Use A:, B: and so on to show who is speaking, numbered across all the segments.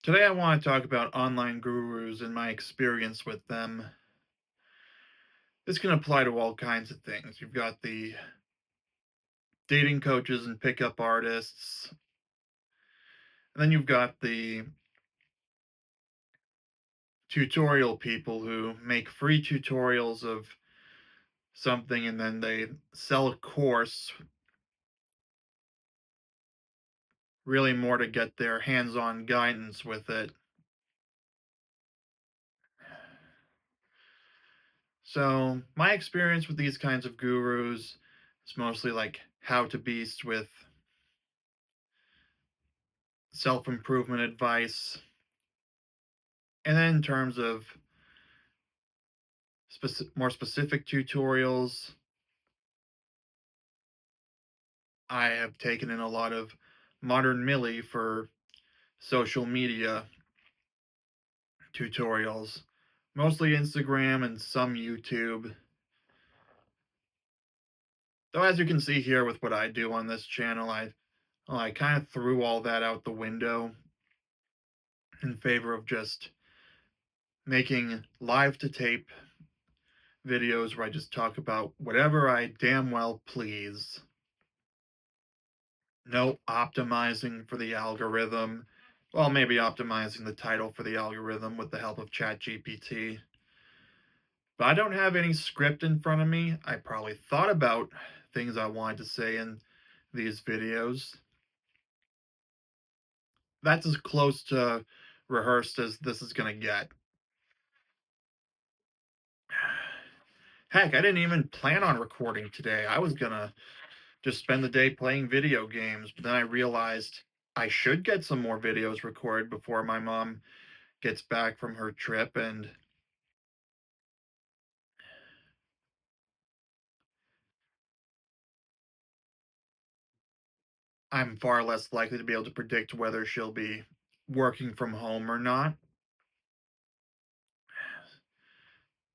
A: Today, I want to talk about online gurus and my experience with them. This can apply to all kinds of things. You've got the dating coaches and pickup artists, and then you've got the tutorial people who make free tutorials of something and then they sell a course, really more to get their hands on guidance with it. So, my experience with these kinds of gurus is mostly like how to beast with self improvement advice. And then in terms of more specific tutorials, I have taken in a lot of Modern Millie for social media tutorials, mostly Instagram and some YouTube. Though as you can see here with what I do on this channel, I kind of threw all that out the window in favor of just making live to tape videos where I just talk about whatever I damn well please. No optimizing for the algorithm. Well, maybe optimizing the title for the algorithm with the help of ChatGPT. But I don't have any script in front of me. I probably thought about things I wanted to say in these videos. That's as close to rehearsed as this is going to get. Heck, I didn't even plan on recording today. I was going to just spend the day playing video games, but then I realized I should get some more videos recorded before my mom gets back from her trip, and I'm far less likely to be able to predict whether she'll be working from home or not.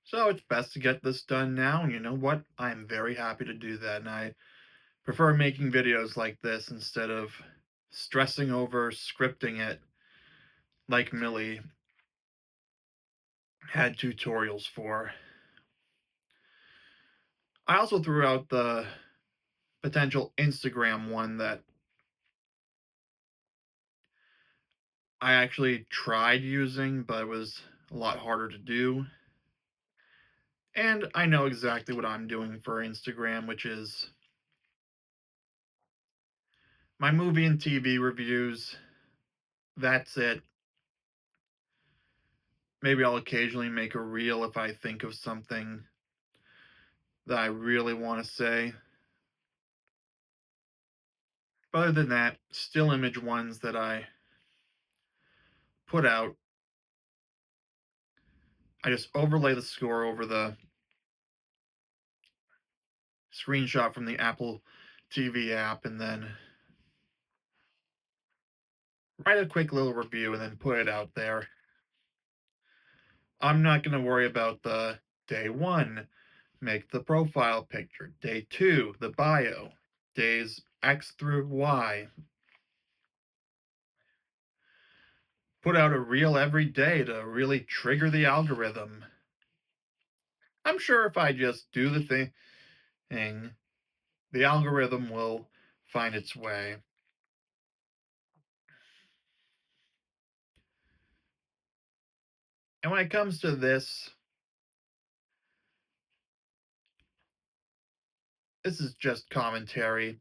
A: So it's best to get this done now, and you know what? I'm very happy to do that, and I prefer making videos like this instead of stressing over scripting it like Millie had tutorials for. I also threw out the potential Instagram one that I actually tried using, but it was a lot harder to do. And I know exactly what I'm doing for Instagram, which is my movie and TV reviews. That's it. Maybe I'll occasionally make a reel if I think of something that I really want to say. But other than that, still image ones that I put out, I just overlay the score over the screenshot from the Apple TV app and then write a quick little review and then put it out there. I'm not going to worry about the day one, make the profile picture, day two, the bio, days X through Y. Put out a reel every day to really trigger the algorithm. I'm sure if I just do the thing, the algorithm will find its way. And when it comes to this is just commentary.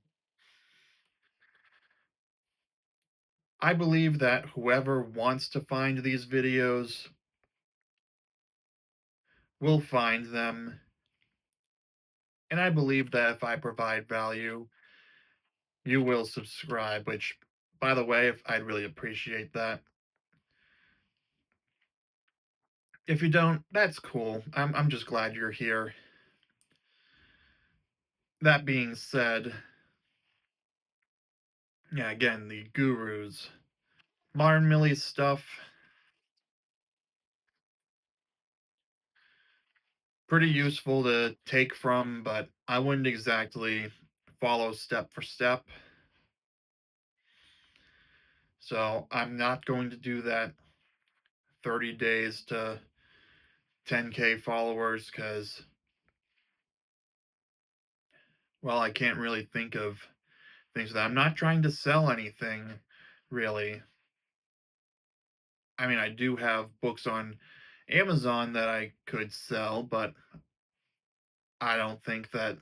A: I believe that whoever wants to find these videos will find them. And I believe that if I provide value, you will subscribe, which, by the way, if I'd really appreciate that. If you don't, that's cool. I'm just glad you're here. That being said, yeah, again, the gurus. Modern Millie's stuff, pretty useful to take from, but I wouldn't exactly follow step for step. So I'm not going to do that 30 days to 10K followers because, well, I can't really think of things that I'm not trying to sell anything really. I mean, I do have books on Amazon that I could sell, but I don't think that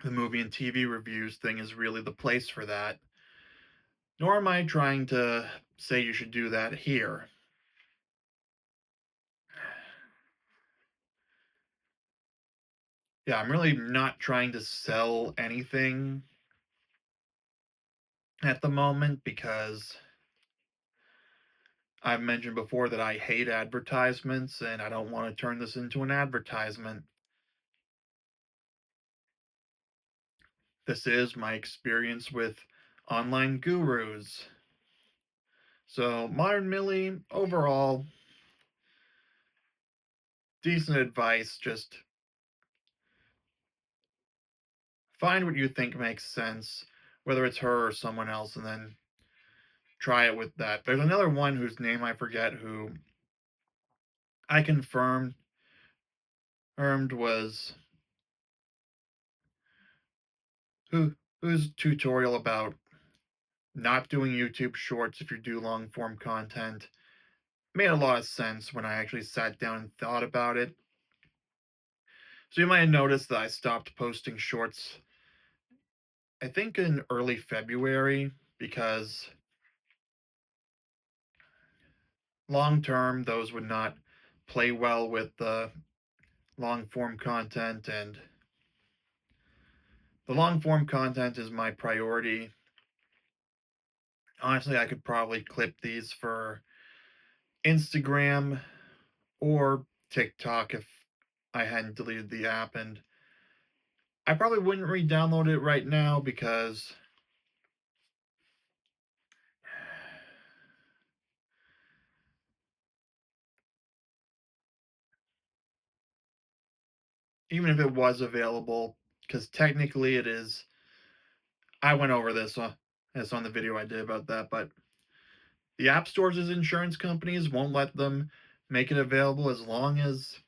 A: the movie and TV reviews thing is really the place for that. Nor am I trying to say you should do that here. Yeah, I'm really not trying to sell anything at the moment because I've mentioned before that I hate advertisements and I don't want to turn this into an advertisement. This is my experience with online gurus. So, Modern Millie, overall, decent advice. Just find what you think makes sense, whether it's her or someone else, and then try it with that. There's another one whose name I forget who I confirmed was who whose tutorial about not doing YouTube shorts if you do long form content made a lot of sense when I actually sat down and thought about it. So you might have noticed that I stopped posting shorts, I think in early February, because long term those would not play well with the long form content, and the long form content is my priority. Honestly, I could probably clip these for Instagram or TikTok if I hadn't deleted the app, and I probably wouldn't re-download it right now because even if it was available, because technically it is. I went over this on the video I did about that, but the app stores as insurance companies won't let them make it available as long as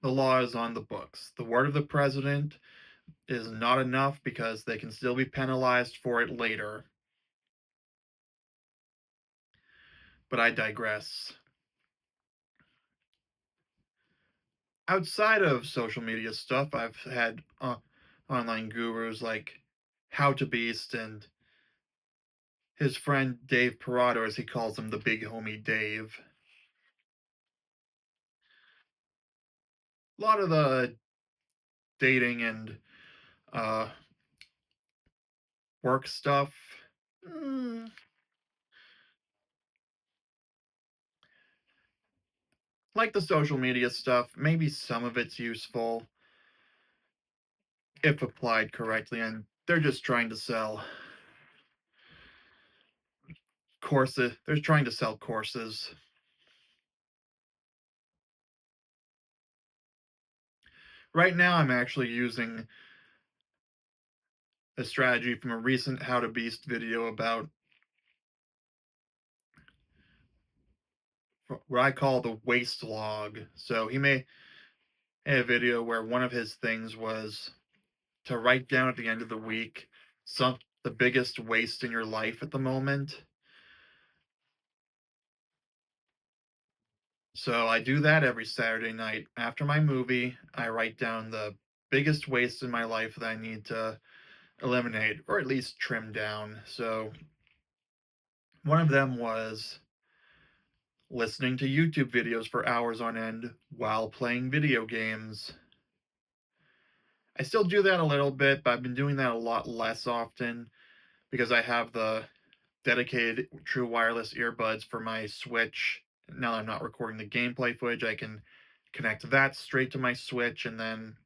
A: the law is on the books. The word of the president is not enough because they can still be penalized for it later. But I digress. Outside of social media stuff, I've had online gurus like How to Beast and his friend Dave Parado, as he calls him, the big homie Dave. A lot of the dating and uh, work stuff. mm, like the social media stuff, maybe some of it's useful if applied correctly, and they're just trying to sell courses. They're trying to sell courses. Right now, I'm actually using a strategy from a recent How to Beast video about what I call the waste log. So he made a video where one of his things was to write down at the end of the week some the biggest waste in your life at the moment. So I do that every Saturday night after my movie. I write down the biggest waste in my life that I need to eliminate or at least trim down. So one of them was listening to YouTube videos for hours on end while playing video games. I still do that a little bit, but I've been doing that a lot less often because I have the dedicated true wireless earbuds for my Switch. Now that I'm not recording the gameplay footage, I can connect that straight to my Switch, and then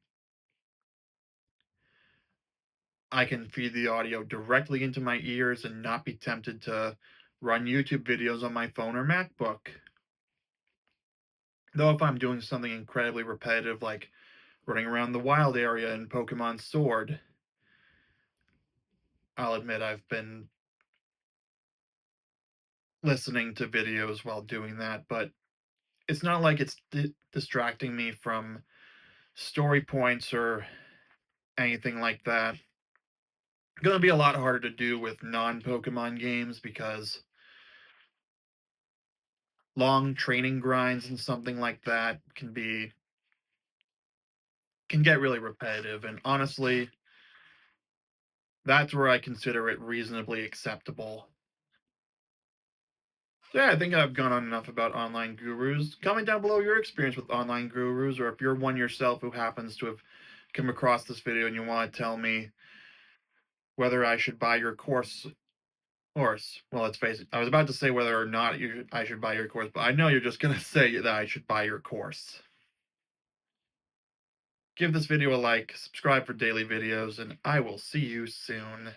A: I can feed the audio directly into my ears and not be tempted to run YouTube videos on my phone or MacBook. Though if I'm doing something incredibly repetitive like running around the wild area in Pokemon Sword, I'll admit I've been listening to videos while doing that, but it's not like it's distracting me from story points or anything like that. Gonna be a lot harder to do with non-Pokemon games because long training grinds and something like that can get really repetitive, and honestly, that's where I consider it reasonably acceptable. So yeah, I think I've gone on enough about online gurus. Comment down below your experience with online gurus, or if you're one yourself who happens to have come across this video and you want to tell me whether I should buy your course. Well, let's face it. I was about to say whether or not I should buy your course, but I know you're just gonna say that I should buy your course. Give this video a like, subscribe for daily videos, and I will see you soon.